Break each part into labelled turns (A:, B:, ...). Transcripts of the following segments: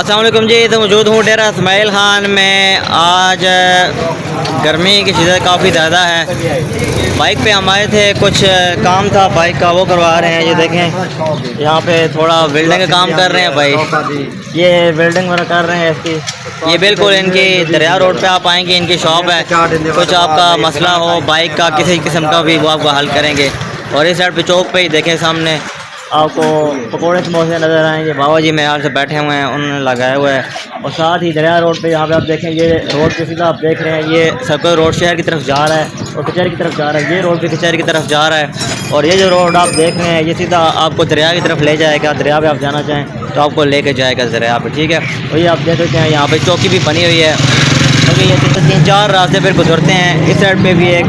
A: अस्सलाम वालेकुम जी। तो मौजूद हूँ डेरा इस्माइल खान में। आज गर्मी की शिद्दत काफ़ी ज़्यादा है। बाइक पे हम आए थे, कुछ काम था बाइक का, वो करवा रहे हैं। ये देखें यहाँ पे थोड़ा वेल्डिंग का काम कर रहे हैं भाई। ये वेल्डिंग वगैरह कर रहे हैं इसकी। ये बिल्कुल इनकी दरिया रोड पे आप आएंगे, इनकी शॉप है। कुछ आपका मसला हो बाइक का किसी किस्म का भी, वो आपको हल करेंगे। और इस साइड पे चौक पे ही देखें सामने आपको पकौड़े समोसे नज़र आएंगे। बाबा जी मेरे हाल से बैठे हुए हैं, उन्होंने लगाया हुआ है। और साथ ही दरिया रोड पे यहाँ पे आप देखें, ये रोड पे सीधा आप देख रहे हैं, ये सर्कल रोड शहर की तरफ जा रहा है और कचहरी की तरफ जा रहा है। ये रोड पे कचहरी की तरफ जा रहा है। और ये जो रोड आप देख रहे हैं, ये सीधा आपको दरिया की तरफ ले जाएगा। दरिया पे आप जाना चाहें तो आपको लेके जाएगा दरिया पे, ठीक है। और ये आप देख सकते हैं यहाँ पे चौकी भी बनी हुई है, क्योंकि ये 3-4 रास्ते फिर गुजरते हैं। इस साइड पे भी एक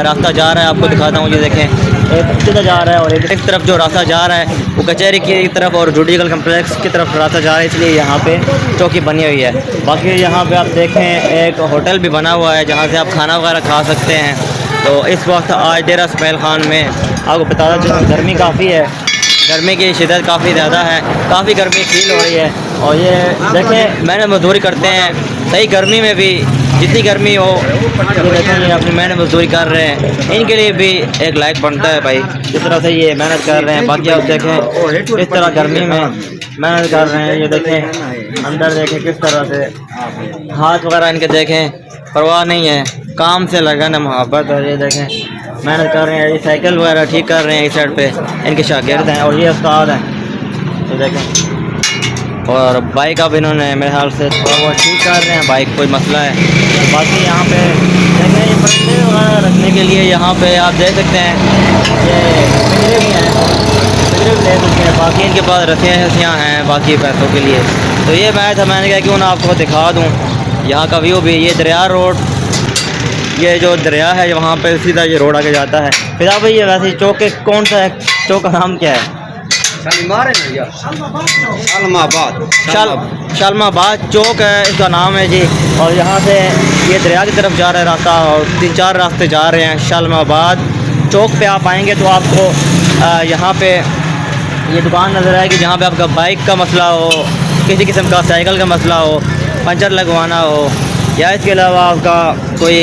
A: रास्ता जा रहा है, आपको दिखाता हूँ। ये देखें एक सीधा जा रहा है और एक तरफ जो रास्ता जा रहा है वो कचहरी की तरफ और जुडिशल कम्प्लेक्स की तरफ रास्ता जा रहा है, इसलिए यहाँ पे चौकी बनी हुई है। बाकी यहाँ पे आप देखें एक होटल भी बना हुआ है जहाँ से आप खाना वगैरह खा सकते हैं। तो इस वक्त आज डेरा इस्माइल खान में आपको बताता चलूँ, गर्मी काफ़ी है, गर्मी की शिद्दत काफ़ी ज़्यादा है, काफ़ी गर्मी फील हो रही है। और ये देखें मेहनत मजदूरी करते हैं, सही गर्मी में भी जितनी गर्मी हो, ये देखें ये अपनी मेहनत मजदूरी कर रहे हैं। इनके लिए भी एक लाइक बनता है भाई, जिस तरह से ये मेहनत कर रहे हैं। बाकी आप देखें इस तरह गर्मी में मेहनत कर रहे हैं। ये देखें अंदर देखें किस तरह से हाथ वगैरह इनके देखें, परवाह नहीं है, काम से लगन है, मोहब्बत है। ये देखें मेहनत कर रहे हैं, ये साइकिल वगैरह ठीक कर रहे हैं। इस साइड पे इनके शागिर्द हैं और ये उस्ताद हैं। ये देखें और बाइक अब इन्होंने मेरे ख्याल से थोड़ा बहुत ठीक कर रहे हैं, बाइक कोई मसला है। बाकी यहाँ पे देखें ये बच्चे वगैरह रखने के लिए यहाँ पे आप देख सकते हैं, ये पिंजरे भी हैं, पिंजरे भी ले सकते हैं। बाकी इनके पास रस्सियाँ हैं बाकी पैसों के लिए। तो ये मैंने कहा क्यों ना आपको दिखा दूँ यहाँ का व्यू भी। ये दरिया रोड, ये जो दरिया है वहाँ पे सीधा ये रोड आके जाता है। फिर आप ये वैसे चौक के कौन सा है, चौक का नाम क्या है? शालमाबाद चौक है इसका नाम है जी। और यहाँ से ये दरिया की तरफ जा रहा है रास्ता, और 3-4 रास्ते जा रहे हैं। शालमाबाद चौक पे आप आएंगे तो आपको यहाँ पे ये दुकान नज़र आएगी जहाँ पे आपका बाइक का मसला हो, किसी किस्म का साइकिल का मसला हो, पंचर लगवाना हो, या इसके अलावा आपका कोई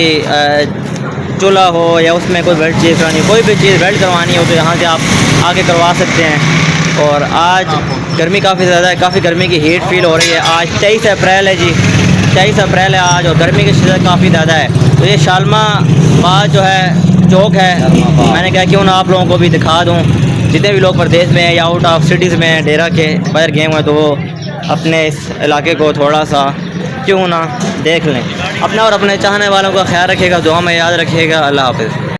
A: चूल्हा हो या उसमें कोई बेल्ट चेंज करवानी हो, कोई भी चीज़ बेल्ट करवानी हो तो यहाँ से आप आके करवा सकते हैं। और आज गर्मी काफ़ी ज़्यादा है, काफ़ी गर्मी की हीट फील हो रही है। आज 23 अप्रैल है जी, 23 अप्रैल है आज, और गर्मी की शिद्दत काफ़ी ज़्यादा है। तो ये शालमाबाद जो है चौक है, मैंने कहा क्यों ना आप लोगों को भी दिखा दूँ। जितने भी लोग प्रदेश में हैं या आउट ऑफ सिटीज़ में हैं, डेरा के बाहर गए हुए हैं, तो वो अपने इस इलाके को थोड़ा सा क्यों ना देख लें। अपना और अपने चाहने वालों का ख्याल रखिएगा, दुआ में याद रखिएगा। अल्लाह हाफ़िज़।